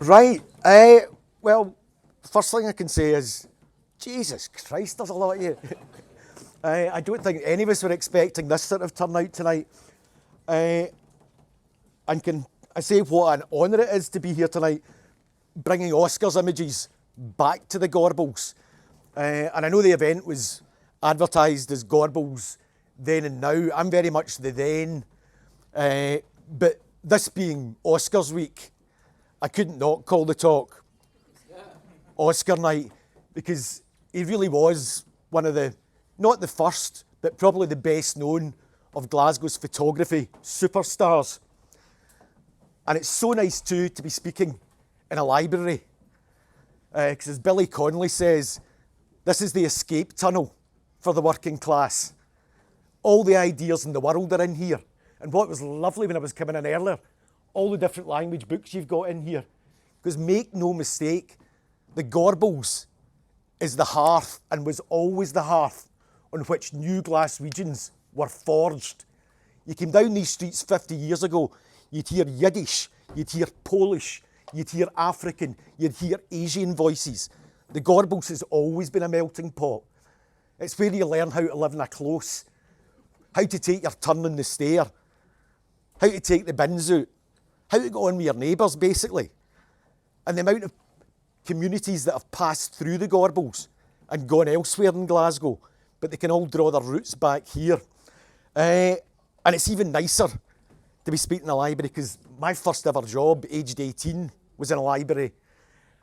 Right. Well, first thing I can say is, Jesus Christ, there's a lot of you. I don't think any of us were expecting this sort of turnout tonight. And can I say what an honour it is to be here tonight, bringing Oscar's images back to the Gorbals. And I know the event was advertised as Gorbals then and now. I'm very much the then. But this being Oscar's week, I couldn't not call the talk Oscar night, because he really was one of the, not the first, but probably the best known of Glasgow's photography superstars. And it's so nice too to be speaking in a library, because as Billy Connolly says, this is the escape tunnel for the working class. All the ideas in the world are in here. And what was lovely when I was coming in earlier, all the different language books you've got in here. Because make no mistake, the Gorbals is the hearth, and was always the hearth, on which new Glaswegians were forged. You came down these streets 50 years ago, you'd hear Yiddish, you'd hear Polish, you'd hear African, you'd hear Asian voices. The Gorbals has always been a melting pot. It's where you learn how to live in a close, how to take your turn on the stair, how to take the bins out, how to go on with your neighbours, basically. And the amount of communities that have passed through the Gorbals and gone elsewhere in Glasgow, but they can all draw their roots back here. And it's even nicer to be speaking in a library, because my first ever job, aged 18, was in a library.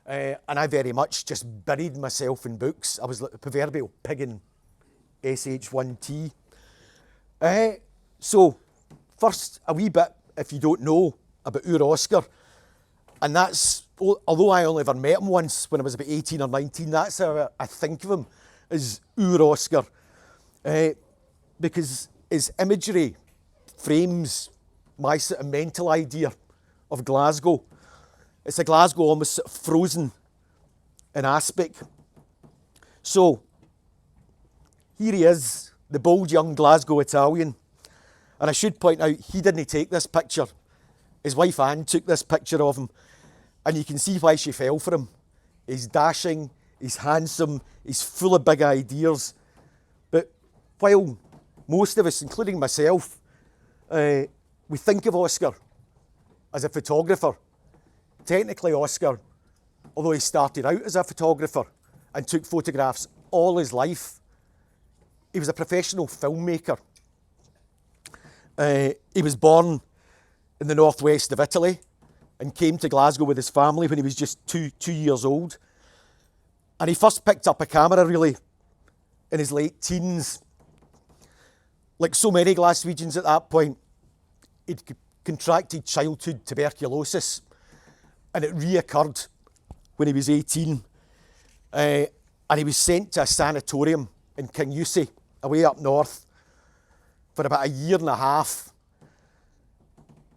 And I very much just buried myself in books. I was like the proverbial pig in SH1T. So, first, a wee bit, if you don't know, about our Oscar. And that's, although I only ever met him once when I was about 18 or 19, that's how I think of him, as our Oscar. Because his imagery frames my sort of mental idea of Glasgow. It's a Glasgow almost sort of frozen in aspect. So, here he is, the bold young Glasgow Italian. And I should point out, he didn't take this picture. His wife Anne took this picture of him. And you can see why she fell for him. He's dashing, he's handsome, he's full of big ideas. But while most of us, including myself, we think of Oscar as a photographer, technically Oscar, although he started out as a photographer and took photographs all his life, he was a professional filmmaker. He was born in the northwest of Italy and came to Glasgow with his family when he was just two years old. And he first picked up a camera really in his late teens. Like so many Glaswegians at that point, he'd contracted childhood tuberculosis, and it reoccurred when he was 18. And he was sent to a sanatorium in Kingussie, away up north, for about a year and a half.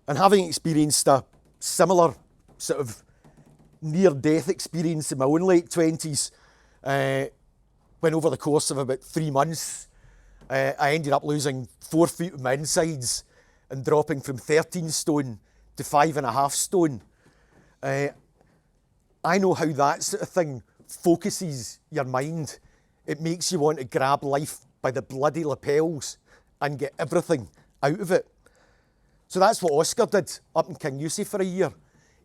And having experienced a similar sort of near-death experience in my own late 20s, when over the course of about 3 months, I ended up losing 4 feet of my insides and dropping from 13 stone to 5.5 stone. I know how that sort of thing focuses your mind. It makes you want to grab life by the bloody lapels and get everything out of it. So that's what Oscar did up in Kingussie for a year.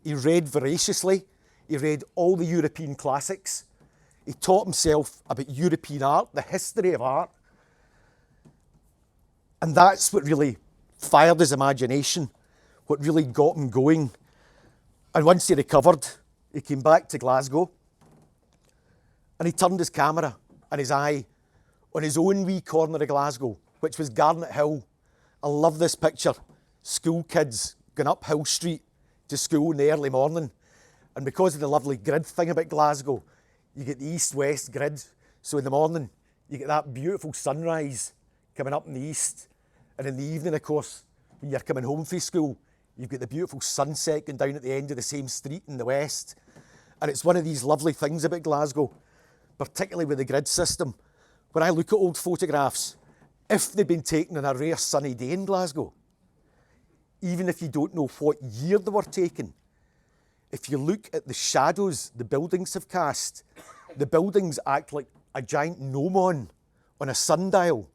He read voraciously. He read all the European classics. He taught himself about European art, the history of art. And that's what really fired his imagination, what really got him going. And once he recovered, he came back to Glasgow and he turned his camera and his eye on his own wee corner of Glasgow, which was Garnet Hill. I love this picture. School kids going up Hill Street to school in the early morning. And because of the lovely grid thing about Glasgow, you get the east-west grid. So in the morning, you get that beautiful sunrise coming up in the east. And in the evening, of course, when you're coming home from school, you've got the beautiful sunset going down at the end of the same street in the west. And it's one of these lovely things about Glasgow, particularly with the grid system. When I look at old photographs, if they've been taken on a rare sunny day in Glasgow, even if you don't know what year they were taken, if you look at the shadows the buildings have cast, the buildings act like a giant gnomon on a sundial,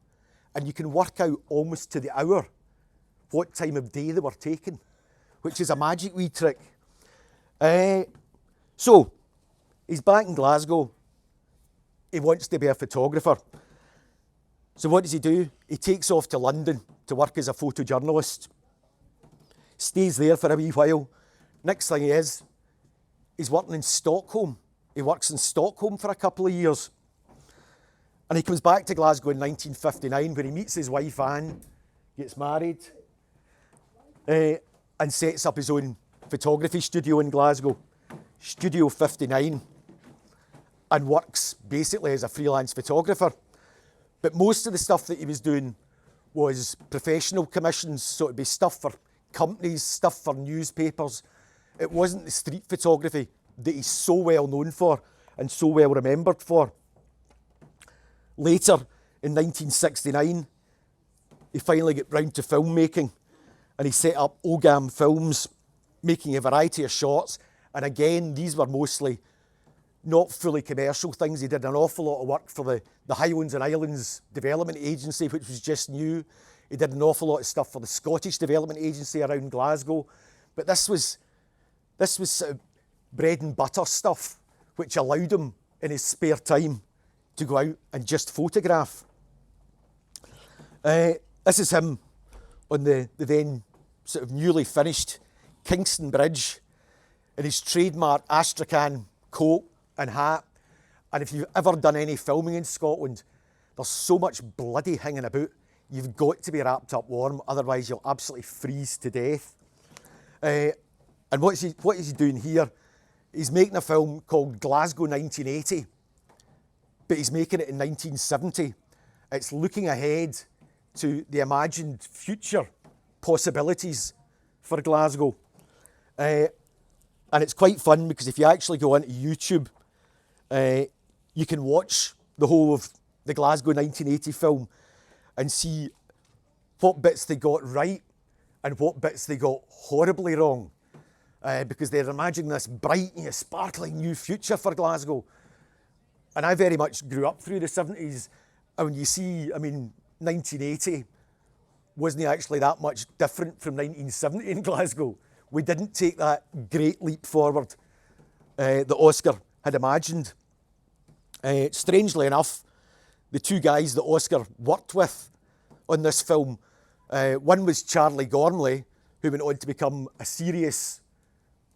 and you can work out almost to the hour what time of day they were taken, which is a magic wee trick. So, he's back in Glasgow. He wants to be a photographer. So what does he do? He takes off to London to work as a photojournalist. Stays there for a wee while. Next thing he's working in Stockholm. He works in Stockholm for a couple of years. And he comes back to Glasgow in 1959 where he meets his wife Anne, gets married, and sets up his own photography studio in Glasgow, Studio 59, and works basically as a freelance photographer. But most of the stuff that he was doing was professional commissions, so it'd be stuff for companies, stuff for newspapers. It wasn't the street photography that he's so well known for and so well remembered for. Later, in 1969, he finally got round to filmmaking, and he set up Ogam Films, making a variety of shorts. And again, these were mostly not fully commercial things. He did an awful lot of work for the Highlands and Islands Development Agency, which was just new. He did an awful lot of stuff for the Scottish Development Agency around Glasgow. But this was sort of bread and butter stuff, which allowed him in his spare time to go out and just photograph. This is him on the then sort of newly finished Kingston Bridge in his trademark Astrakhan coat and hat. And if you've ever done any filming in Scotland, there's so much bloody hanging about. You've got to be wrapped up warm, otherwise you'll absolutely freeze to death. And what is he doing here? He's making a film called Glasgow 1980, but he's making it in 1970. It's looking ahead to the imagined future possibilities for Glasgow. And it's quite fun because if you actually go onto YouTube, you can watch the whole of the Glasgow 1980 film and see what bits they got right and what bits they got horribly wrong. Because they're imagining this bright, sparkling new future for Glasgow. And I very much grew up through the 70s. And when you see, 1980 wasn't actually that much different from 1970 in Glasgow. We didn't take that great leap forward that Oscar had imagined. Strangely enough, the two guys that Oscar worked with on this film, one was Charlie Gormley, who went on to become a serious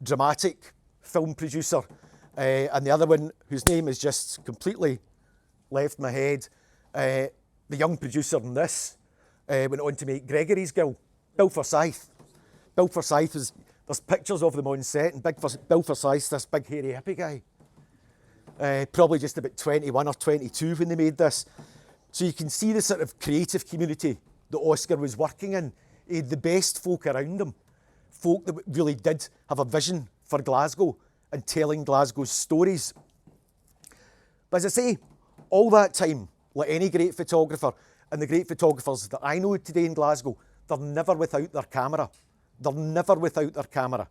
dramatic film producer, and the other one, whose name has just completely left my head, the young producer in this, went on to make Gregory's Guild, Bill Forsyth. Bill Forsyth there's pictures of them on set, and Bill Forsyth, this big hairy hippie guy, probably just about 21 or 22 when they made this. So you can see the sort of creative community that Oscar was working in. He had the best folk around him, folk that really did have a vision for Glasgow and telling Glasgow's stories. But as I say, all that time, like any great photographer, and the great photographers that I know today in Glasgow, they're never without their camera. They're never without their camera.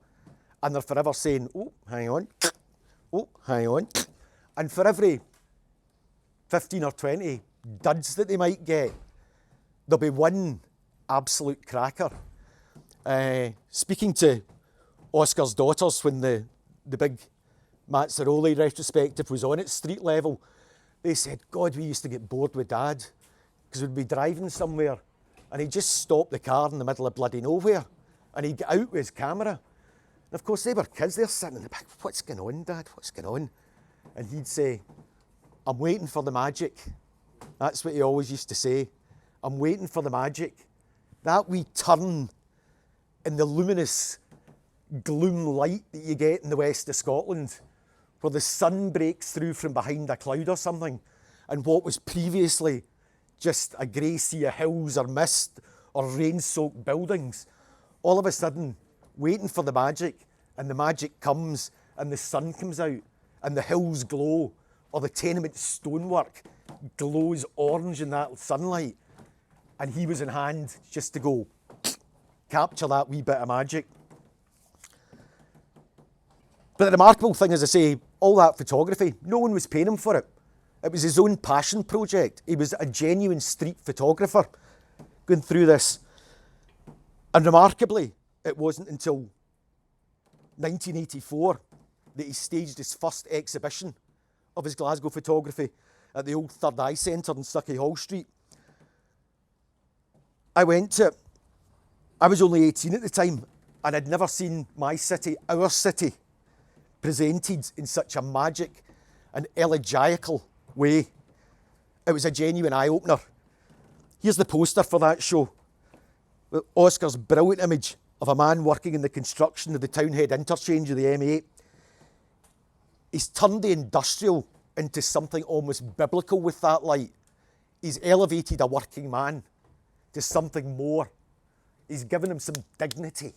And they're forever saying, oh, hang on, oh, hang on. And for every 15 or 20 duds that they might get, there'll be one absolute cracker. Speaking to Oscar's daughters when the big Marzaroli retrospective was on at Street Level, they said, God, we used to get bored with Dad because we'd be driving somewhere and he'd just stop the car in the middle of bloody nowhere and he'd get out with his camera. And of course, they were kids, they're sitting in the back, what's going on, Dad, what's going on? And he'd say, I'm waiting for the magic. That's what he always used to say. I'm waiting for the magic. That wee turn in the luminous gloom light that you get in the west of Scotland, where the sun breaks through from behind a cloud or something, and what was previously just a grey sea of hills or mist or rain-soaked buildings, all of a sudden waiting for the magic, and the magic comes and the sun comes out and the hills glow, or the tenement stonework glows orange in that sunlight, and he was in hand just to go capture that wee bit of magic. But the remarkable thing, as I say, all that photography, no one was paying him for it. It was his own passion project. He was a genuine street photographer going through this. And remarkably, it wasn't until 1984 that he staged his first exhibition of his Glasgow photography at the old Third Eye Centre in Stuckey Hall Street. I went to it. I was only 18 at the time, and I'd never seen my city, our city, presented in such a magic and elegiacal way. It was a genuine eye-opener. Here's the poster for that show. Oscar's brilliant image of a man working in the construction of the Townhead interchange of the M8. He's turned the industrial into something almost biblical with that light. He's elevated a working man to something more. He's given him some dignity,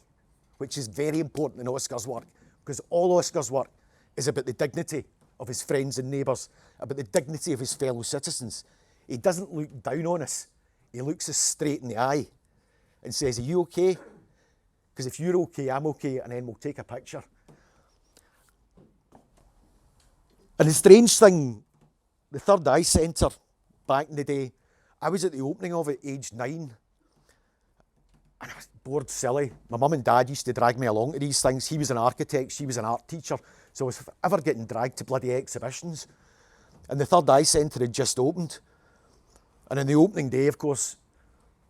which is very important in Oscar's work, because all Oscar's work is about the dignity of his friends and neighbours, about the dignity of his fellow citizens. He doesn't look down on us. He looks us straight in the eye and says, "Are you okay? Because if you're okay, I'm okay, and then we'll take a picture." And the strange thing, the Third Eye Centre, back in the day, I was at the opening of it, aged 9, and I was bored silly. My mum and dad used to drag me along to these things. He was an architect, she was an art teacher, so I was ever getting dragged to bloody exhibitions. And the Third Eye Centre had just opened. And on the opening day, of course,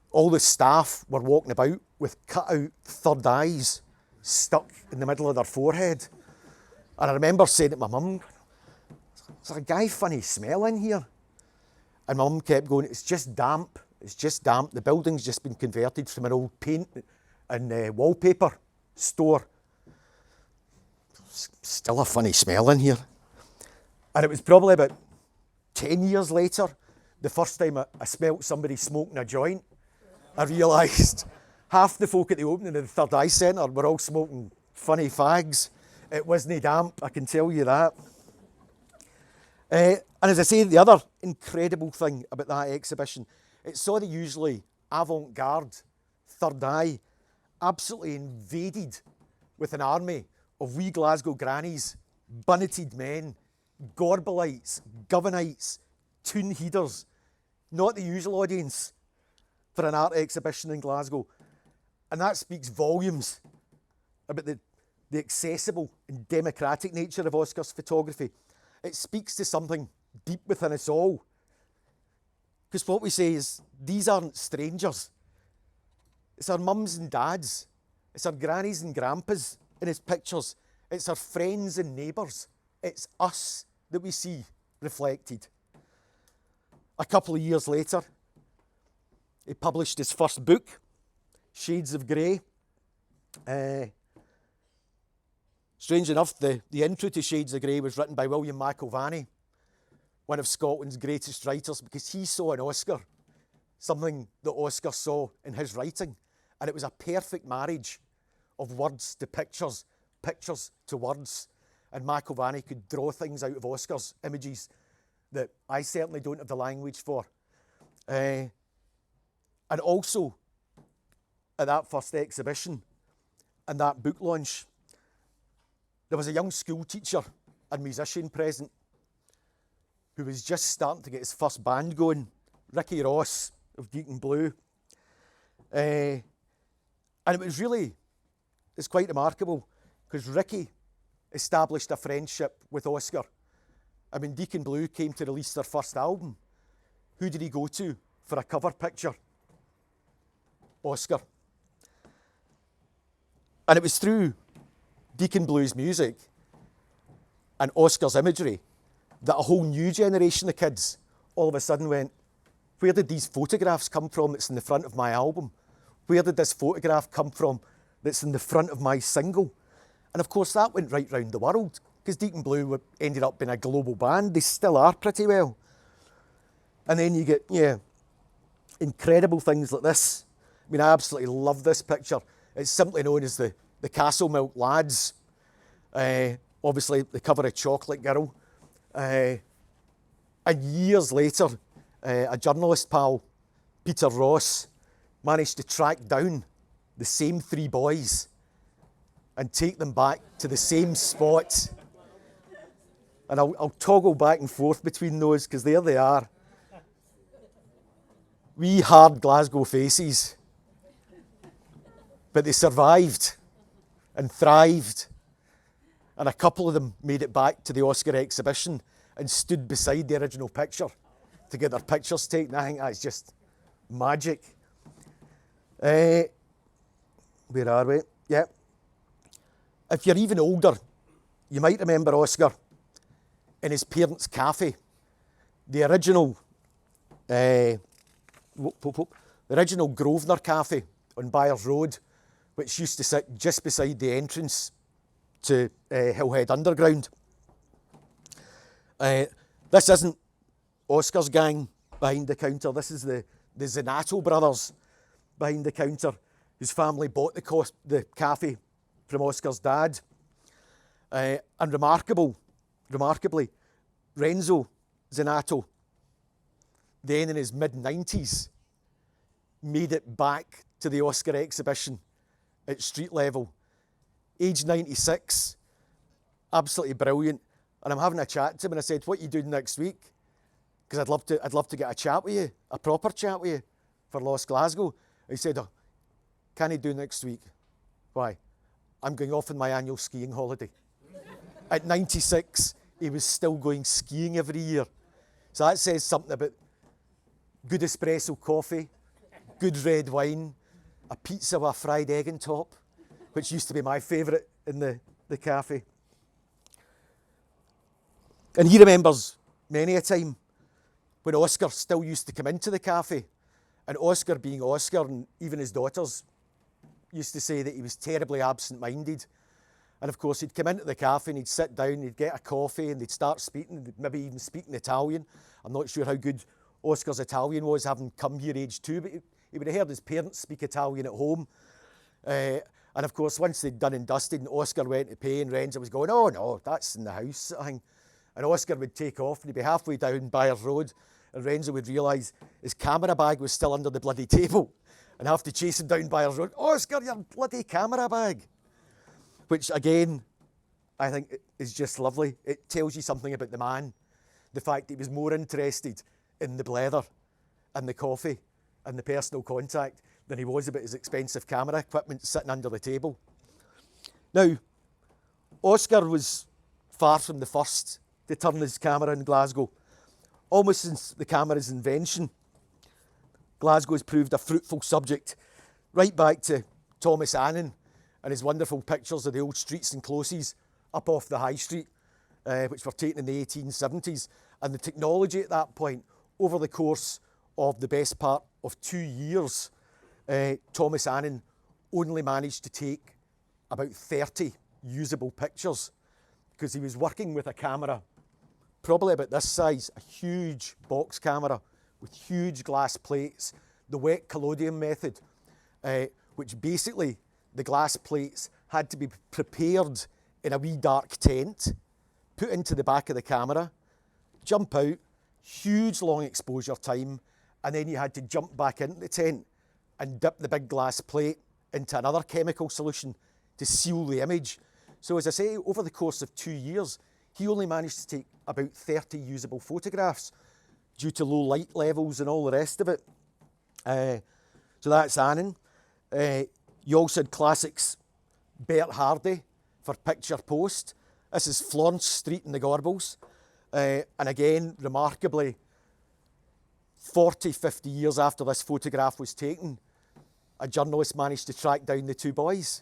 all the staff were walking about with cut-out third eyes stuck in the middle of their forehead. And I remember saying to my mum, "Is there a guy funny smell in here?" And my mum kept going, "It's just damp. It's just damp. The building's just been converted from an old paint and wallpaper store. Still a funny smell in here." And it was probably about 10 years later, the first time I smelt somebody smoking a joint, I realised half the folk at the opening of the Third Eye Centre were all smoking funny fags. It wasn't damp, I can tell you that. And as I say, the other incredible thing about that exhibition, it saw the usually avant-garde Third Eye absolutely invaded with an army of wee Glasgow grannies, bunneted men, Gorbalites, Govenites, tune heeders, not the usual audience for an art exhibition in Glasgow. And that speaks volumes about the accessible and democratic nature of Oscar's photography. It speaks to something deep within us all. Because what we say is, these aren't strangers. It's our mums and dads. It's our grannies and grandpas in his pictures. It's our friends and neighbours. It's us that we see reflected. A couple of years later, he published his first book, Shades of Grey. Strange enough, the intro to Shades of Grey was written by William McIlvanney, one of Scotland's greatest writers, because he saw in Oscar something that Oscar saw in his writing. And it was a perfect marriage of words to pictures, pictures to words. And McIlvanney could draw things out of Oscar's images that I certainly don't have the language for. And also, at that first exhibition and that book launch, there was a young school teacher and musician present who was just starting to get his first band going, Ricky Ross of Deacon Blue. And it's quite remarkable, because Ricky established a friendship with Oscar. And when Deacon Blue came to release their first album, who did he go to for a cover picture? Oscar. And it was through Deacon Blue's music and Oscar's imagery that a whole new generation of kids all of a sudden went, "Where did these photographs come from that's in the front of my album? Where did this photograph come from that's in the front of my single?" And of course that went right round the world, because Deacon Blue ended up being a global band. They still are pretty well. And then you get, incredible things like this. I mean, I absolutely love this picture. It's simply known as the Castle Milk Lads. Obviously, the cover of Chocolate Girl. And years later, a journalist pal, Peter Ross, managed to track down the same three boys and take them back to the same spot. And I'll toggle back and forth between those because there they are. Wee hard Glasgow faces. But they survived and thrived. And a couple of them made it back to the Oscar exhibition and stood beside the original picture to get their pictures taken. I think that's just magic. Where are we? Yeah. If you're even older, you might remember Oscar in his parents' cafe. The original Grosvenor Cafe on Byres Road, which used to sit just beside the entrance to Hillhead Underground. This isn't Oscar's gang behind the counter. This is the Zanato brothers behind the counter, whose family bought the cafe from Oscar's dad. And remarkably, Renzo Zanato, then in his mid-90s, made it back to the Oscar exhibition at Street Level. Age 96, absolutely brilliant. And I'm having a chat to him and I said, what are you doing next week? Because I'd love to get a chat with you, a proper chat with you for Lost Glasgow. He said, oh, can I do next week? Why? I'm going off on my annual skiing holiday. At 96, he was still going skiing every year. So that says something about good espresso coffee, good red wine, a pizza with a fried egg on top, which used to be my favourite in the cafe. And he remembers many a time when Oscar still used to come into the cafe, and Oscar being Oscar, and even his daughters used to say that he was terribly absent-minded. And of course, he'd come into the cafe and he'd sit down, he'd get a coffee and they'd start speaking, maybe even speaking Italian. I'm not sure how good Oscar's Italian was, having come here age 2, but he would have heard his parents speak Italian at home. And of course, once they'd done and dusted and Oscar went to pay and Renzo was going, oh no, that's in the house. And Oscar would take off and he'd be halfway down Byres Road and Renzo would realise his camera bag was still under the bloody table and have to chase him down Byres Road. Oscar, your bloody camera bag. Which again, I think is just lovely. It tells you something about the man. The fact that he was more interested in the blether and the coffee and the personal contact than he was about his expensive camera equipment sitting under the table. Now, Oscar was far from the first to turn his camera in Glasgow. Almost since the camera's invention, Glasgow has proved a fruitful subject, right back to Thomas Annan and his wonderful pictures of the old streets and closes up off the high street, which were taken in the 1870s. And the technology at that point, over the course of the best part of 2 years, Thomas Annan only managed to take about 30 usable pictures because he was working with a camera probably about this size, a huge box camera with huge glass plates, the wet collodion method, which basically the glass plates had to be prepared in a wee dark tent, put into the back of the camera, jump out, huge long exposure time, and then you had to jump back into the tent and dip the big glass plate into another chemical solution to seal the image. So as I say, over the course of 2 years, he only managed to take about 30 usable photographs due to low light levels and all the rest of it. So that's Annan. You also had classics, Bert Hardy for Picture Post. This is Florence Street in the Gorbals. And again, remarkably, 40, 50 years after this photograph was taken, a journalist managed to track down the two boys.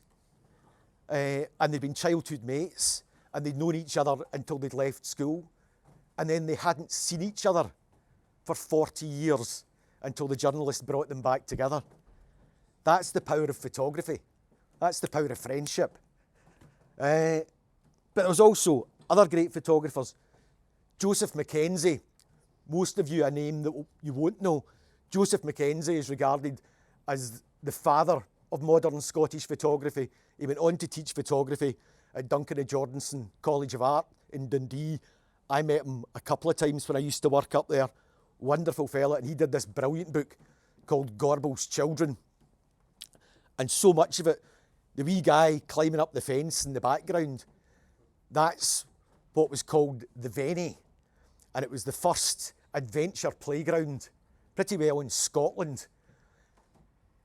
And they'd been childhood mates, and they'd known each other until they'd left school. And then they hadn't seen each other for 40 years until the journalist brought them back together. That's the power of photography. That's the power of friendship. But there was also other great photographers. Joseph Mackenzie, most of you a name that you won't know. Joseph Mackenzie is regarded as the father of modern Scottish photography. He went on to teach photography at Duncan and Jordanson College of Art in Dundee. I met him a couple of times when I used to work up there. Wonderful fella, and he did this brilliant book called Gorbals Children. And so much of it the wee guy climbing up the fence in the background, that's what was called the Venny. And it was the first adventure playground, pretty well in Scotland.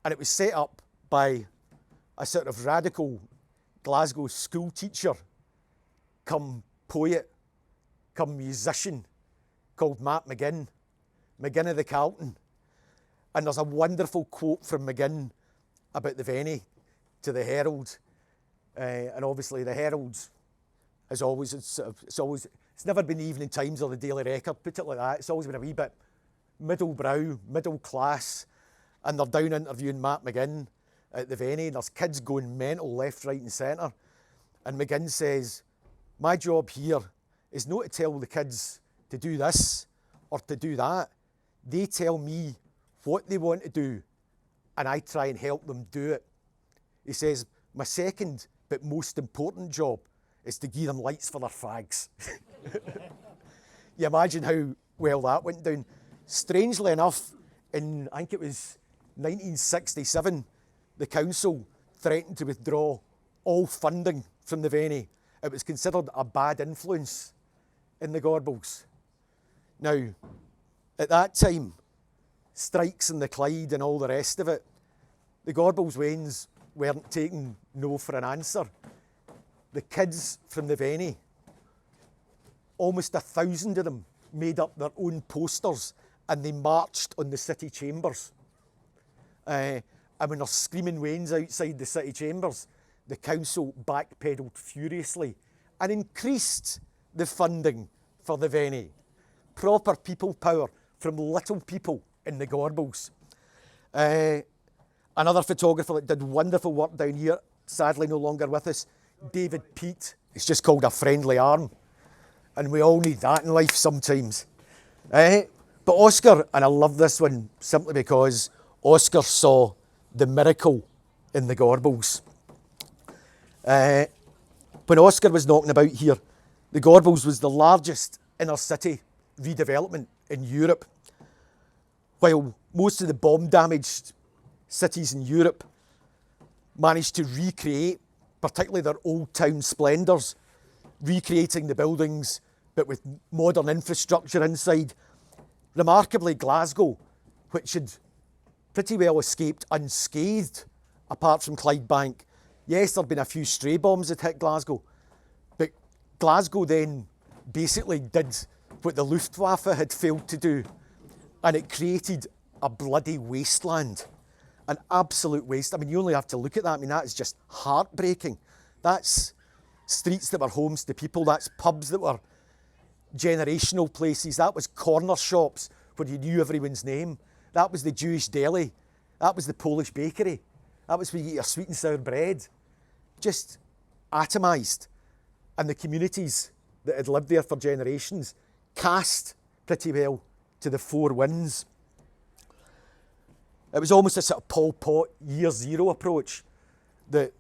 And it was set up by a sort of radical Glasgow school teacher, come poet, come musician, called Matt McGinn of the Carlton. And there's a wonderful quote from McGinn about the Venny to the Herald. And obviously the Herald is always, it's never been the Evening Times or the Daily Record, put it like that. It's always been a wee bit middle brow, middle class. And they're down interviewing Matt McGinn at the Venny, and there's kids going mental left, right and centre. And McGinn says, my job here is not to tell the kids to do this or to do that. They tell me what they want to do, and I try and help them do it. He says, my second but most important job is to give them lights for their fags. You imagine how well that went down. Strangely enough, in, I think it was 1967, the council threatened to withdraw all funding from the Venny. It was considered a bad influence in the Gorbals. Now, at that time, strikes in the Clyde and all the rest of it, the Gorbals Wains weren't taking no for an answer. The kids from the Venny, almost 1,000 of them, made up their own posters and they marched on the city chambers. And when there's screaming Wains outside the city chambers, the council backpedalled furiously and increased the funding for the Venny. Proper people power from little people in the Gorbals. Another photographer that did wonderful work down here, sadly no longer with us, David Peat. It's just called a friendly arm. And we all need that in life sometimes. But Oscar, and I love this one simply because Oscar saw the miracle in the Gorbals. When Oscar was knocking about here, the Gorbals was the largest inner city redevelopment in Europe. While most of the bomb-damaged cities in Europe managed to recreate, particularly their old town splendours, recreating the buildings but with modern infrastructure inside. Remarkably, Glasgow, which had pretty well escaped unscathed apart from Clydebank. Yes, there'd been a few stray bombs that hit Glasgow, but Glasgow then basically did what the Luftwaffe had failed to do, and it created a bloody wasteland, an absolute waste. I mean, you only have to look at that. I mean, that is just heartbreaking. That's streets that were homes to people. That's pubs that were generational places. That was corner shops where you knew everyone's name. That was the Jewish deli. That was the Polish bakery. That was where you eat your sweet and sour bread. Just atomised. And the communities that had lived there for generations cast pretty well to the four winds. It was almost a sort of Pol Pot year zero approach that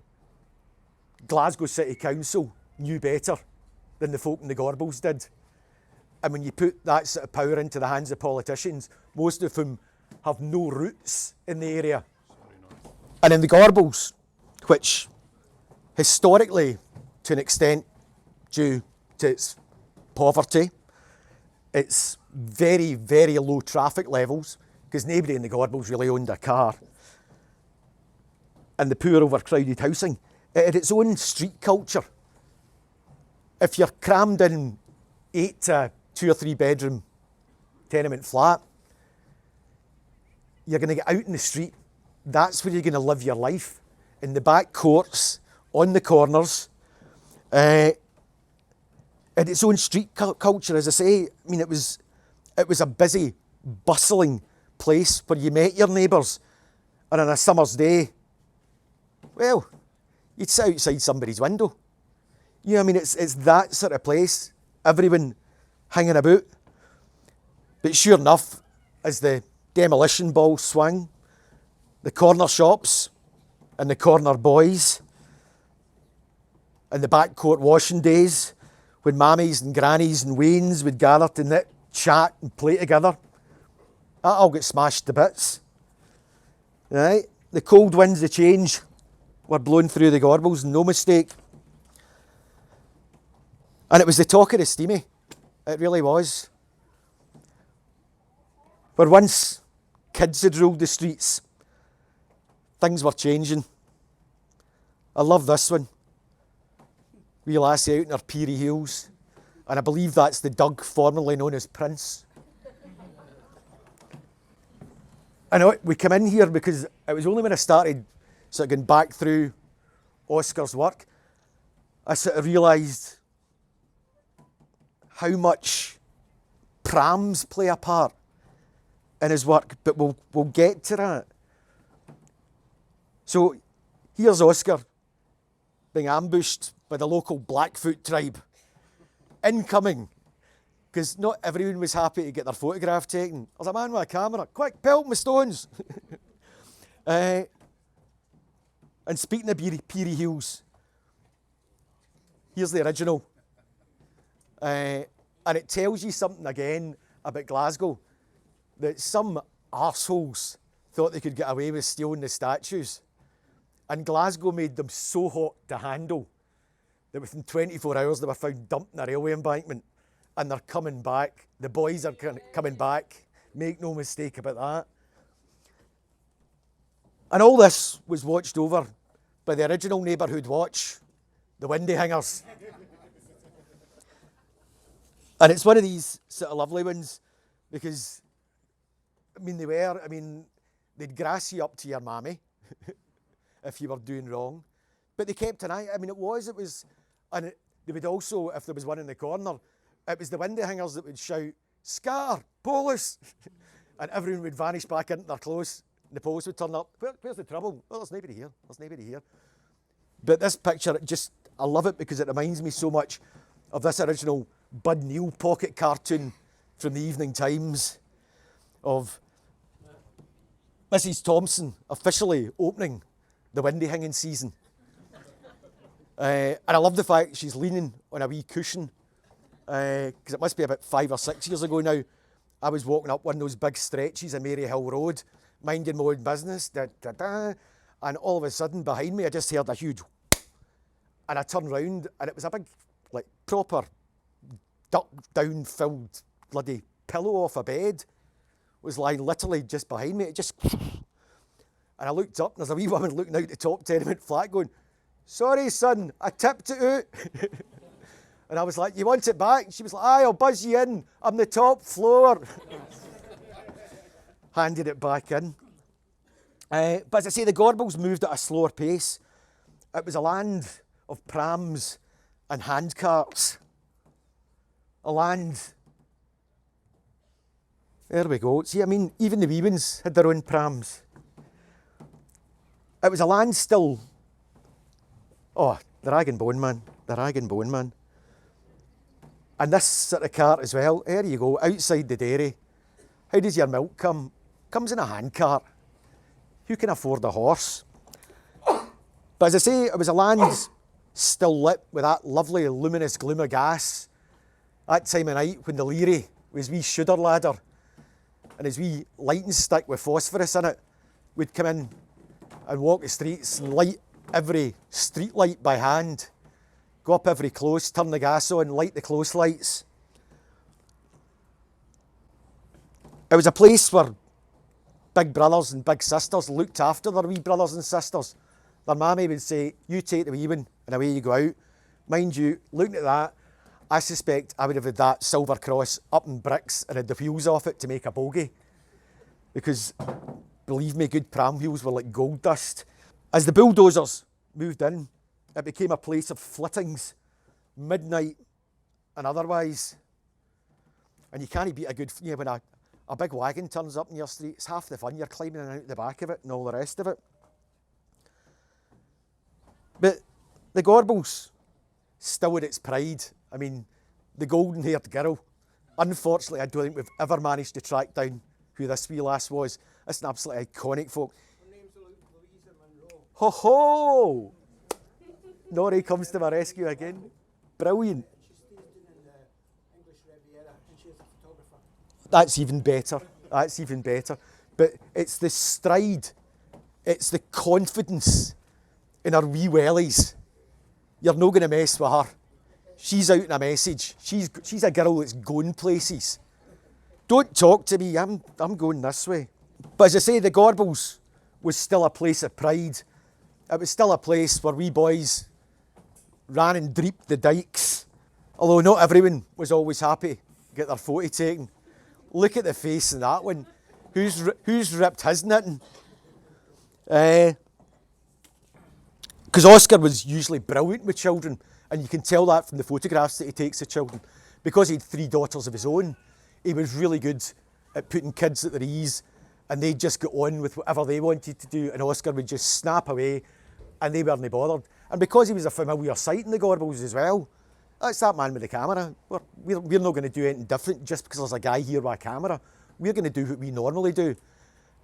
Glasgow City Council knew better than the folk in the Gorbals did. And when you put that sort of power into the hands of politicians, most of whom have no roots in the area. And in the Gorbals, which historically, to an extent, due to its poverty, its very, very low traffic levels, because nobody in the Gorbals really owned a car, and the poor overcrowded housing, it had its own street culture. If you're crammed in 8 to 2 or 3 bedroom tenement flat, you're going to get out in the street. That's where you're going to live your life, in the back courts, on the corners. And its own street culture, as I say. I mean, it was a busy, bustling place where you met your neighbours. And on a summer's day, well, you'd sit outside somebody's window. You know, I mean, it's that sort of place. Everyone hanging about. But sure enough, as the demolition ball swung, the corner shops and the corner boys and the backcourt washing days when mammies and grannies and wains would gather to knit, chat and play together, that all got smashed to bits. Right? The cold winds of change were blown through the Gorbals, no mistake. And it was the talk of the steamy. It really was. Where once kids had ruled the streets, things were changing. I love this one. Wee lassie out in her peery heels. And I believe that's the Doug formerly known as Prince. I know we come in here because it was only when I started sort of going back through Oscar's work, I sort of realised how much prams play a part in his work, but we'll get to that. So here's Oscar being ambushed by the local Blackfoot tribe. Incoming, because not everyone was happy to get their photograph taken. There's a man with a camera, quick, pelt my stones. And speaking of peery heels, here's the original. And it tells you something again about Glasgow, that some arseholes thought they could get away with stealing the statues. And Glasgow made them so hot to handle that within 24 hours they were found dumped in a railway embankment, and they're coming back. The boys are coming back, make no mistake about that. And all this was watched over by the original neighbourhood watch, the Windy Hangers. And it's one of these sort of lovely ones because, they'd grass you up to your mammy if you were doing wrong. But they kept an eye. It was, and they would also, if there was one in the corner, it was the Windy Hangers that would shout, "Scar, police!" And everyone would vanish back into their clothes. And the police would turn up. Where's the trouble? Oh, there's nobody here. There's nobody here. But this picture, I love it because it reminds me so much of this original Bud Neal pocket cartoon from the Evening Times of Mrs. Thompson officially opening the windy hanging season. And I love the fact she's leaning on a wee cushion, because it must be about 5 or 6 years ago now. I was walking up one of those big stretches on Maryhill Road, minding my own business, and all of a sudden behind me I just heard a huge and I turned round and it was a big, proper duck down filled bloody pillow off a bed was lying literally just behind me. And I looked up and there's a wee woman looking out the top tenement flat going, "Sorry son, I tipped it out." And I was like, "You want it back?" And she was like, "Aye, I'll buzz you in. I'm the top floor." Handed it back in. But as I say, the Gorbals moved at a slower pace. It was a land of prams and handcarts. A land... There we go. See, even the wee ones had their own prams. It was a land still... Oh, the rag and bone man. The rag and bone man. And this sort of cart as well. There you go, outside the dairy. How does your milk come? Comes in a handcart. Who can afford a horse? But as I say, it was a land still lit with that lovely luminous gloom of gas. That time of night when the Leary was wee shooter ladder and his wee lighting stick with phosphorus in it would come in and walk the streets and light every street light by hand. Go up every close, turn the gas on, light the close lights. It was a place where big brothers and big sisters looked after their wee brothers and sisters. Their mammy would say, "You take the wee one," and away you go out. Mind you, looking at that, I suspect I would have had that silver cross up in bricks and had the wheels off it to make a bogey. Because, believe me, good pram wheels were like gold dust. As the bulldozers moved in, it became a place of flittings, midnight and otherwise. And you can't beat a good... when a big wagon turns up in your street, it's half the fun. You're climbing in and out the back of it and all the rest of it. But the Gorbals still had its pride. The golden-haired girl. Unfortunately, I don't think we've ever managed to track down who this wee lass was. It's an absolutely iconic folk. Her name's Louisa Monroe. Ho ho! Norry comes to my rescue again. Brilliant. She stayed in the English Riviera and she's a photographer. That's even better. That's even better. But it's the stride, it's the confidence in her wee wellies. You're no going to mess with her. She's out in a message. She's a girl that's going places. Don't talk to me, I'm going this way. But as I say, the Gorbals was still a place of pride. It was still a place where we boys ran and dreeped the dykes. Although not everyone was always happy to get their photo taken. Look at the face in that one. Who's ripped his knitting? Because Oscar was usually brilliant with children, and you can tell that from the photographs that he takes of children. Because he had 3 daughters of his own, he was really good at putting kids at their ease, and they'd just get on with whatever they wanted to do, and Oscar would just snap away, and they weren't bothered. And because he was a familiar sight in the Gorbals as well, that's that man with the camera. We're not going to do anything different just because there's a guy here with a camera. We're going to do what we normally do,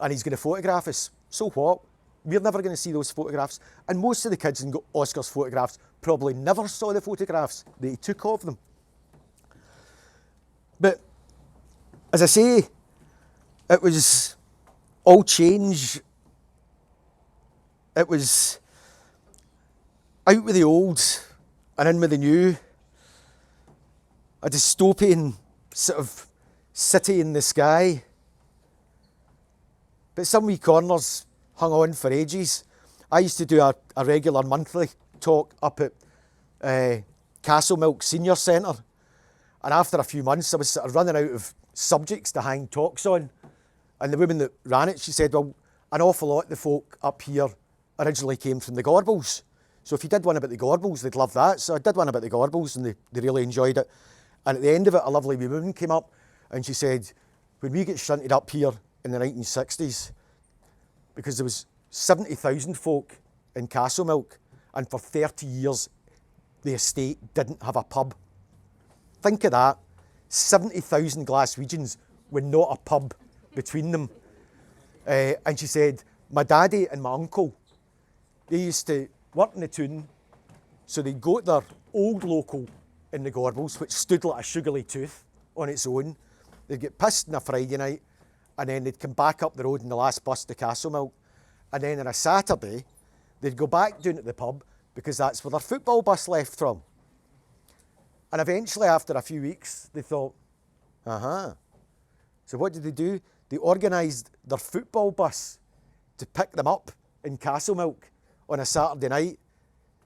and he's going to photograph us. So what? We're never going to see those photographs. And most of the kids in Oscar's photographs probably never saw the photographs that he took of them. But as I say, it was all change. It was out with the old and in with the new. A dystopian sort of city in the sky. But some wee corners hung on for ages. I used to do a regular monthly talk up at Castlemilk Senior Centre, and after a few months I was sort of running out of subjects to hang talks on, and the woman that ran it, she said, well, an awful lot of the folk up here originally came from the Gorbals, so if you did one about the Gorbals they'd love that. So I did one about the Gorbals and they really enjoyed it. And at the end of it, a lovely wee woman came up and she said, when we get shunted up here in the 1960s, because there was 70,000 folk in Castlemilk, and for 30 years the estate didn't have a pub. Think of that. 70,000 Glaswegians with not a pub between them. And she said, my daddy and my uncle, they used to work in the tune, so they'd go to their old local in the Gorbals, which stood like a sugary tooth on its own. They'd get pissed on a Friday night, and then they'd come back up the road in the last bus to Castlemilk. And then on a Saturday, they'd go back down to the pub because that's where their football bus left from. And eventually, after a few weeks, they thought, So what did they do? They organised their football bus to pick them up in Castlemilk on a Saturday night.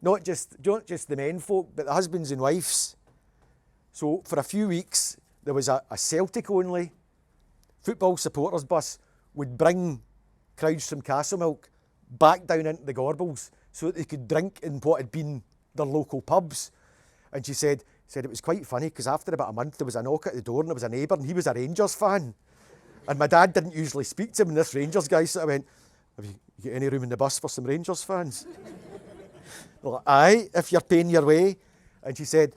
Not just the men folk, but the husbands and wives. So for a few weeks, there was a Celtic only football supporters bus would bring crowds from Castlemilk back down into the Gorbals so that they could drink in what had been their local pubs. And she said it was quite funny because after about a month there was a knock at the door and there was a neighbour and he was a Rangers fan. And my dad didn't usually speak to him, and this Rangers guy sort of went, have you got any room in the bus for some Rangers fans? Like, aye, if you're paying your way. And she said,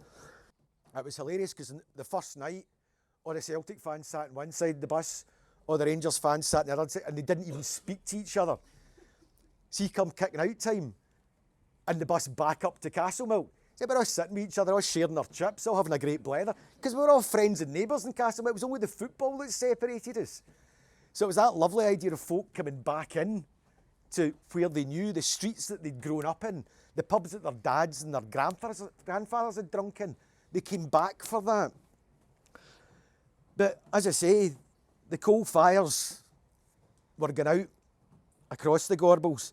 it was hilarious because the first night, all the Celtic fans sat on one side of the bus, all the Rangers fans sat on the other side, and they didn't even speak to each other. See, come kicking out time, and the bus back up to Castlemilk. So we're all sitting with each other, all sharing our chips, all having a great blather, because we were all friends and neighbours in Castlemilk. It was only the football that separated us. So it was that lovely idea of folk coming back in to where they knew, the streets that they'd grown up in, the pubs that their dads and their grandfathers had drunk in. They came back for that. But as I say, the coal fires were going out across the Gorbals.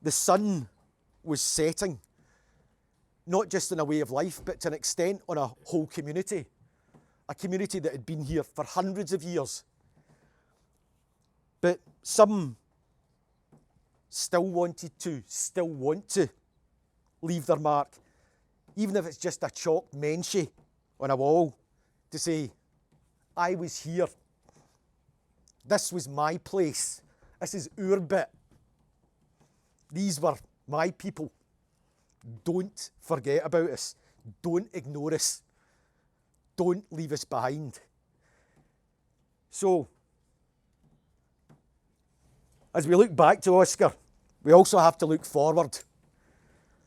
The sun was setting, not just in a way of life, but to an extent on a whole community. A community that had been here for hundreds of years. But some still want to leave their mark, even if it's just a chalked mention on a wall to say, I was here. This was my place. This is our bit. These were my people. Don't forget about us. Don't ignore us. Don't leave us behind. So, as we look back to Oscar, we also have to look forward.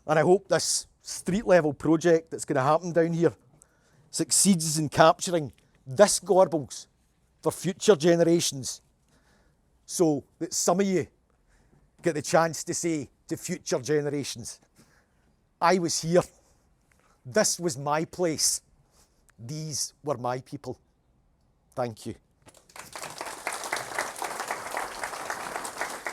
And I hope this street level project that's going to happen down here succeeds in capturing this Gorbals for future generations, so that some of you get the chance to say, to future generations. I was here. This was my place. These were my people. Thank you.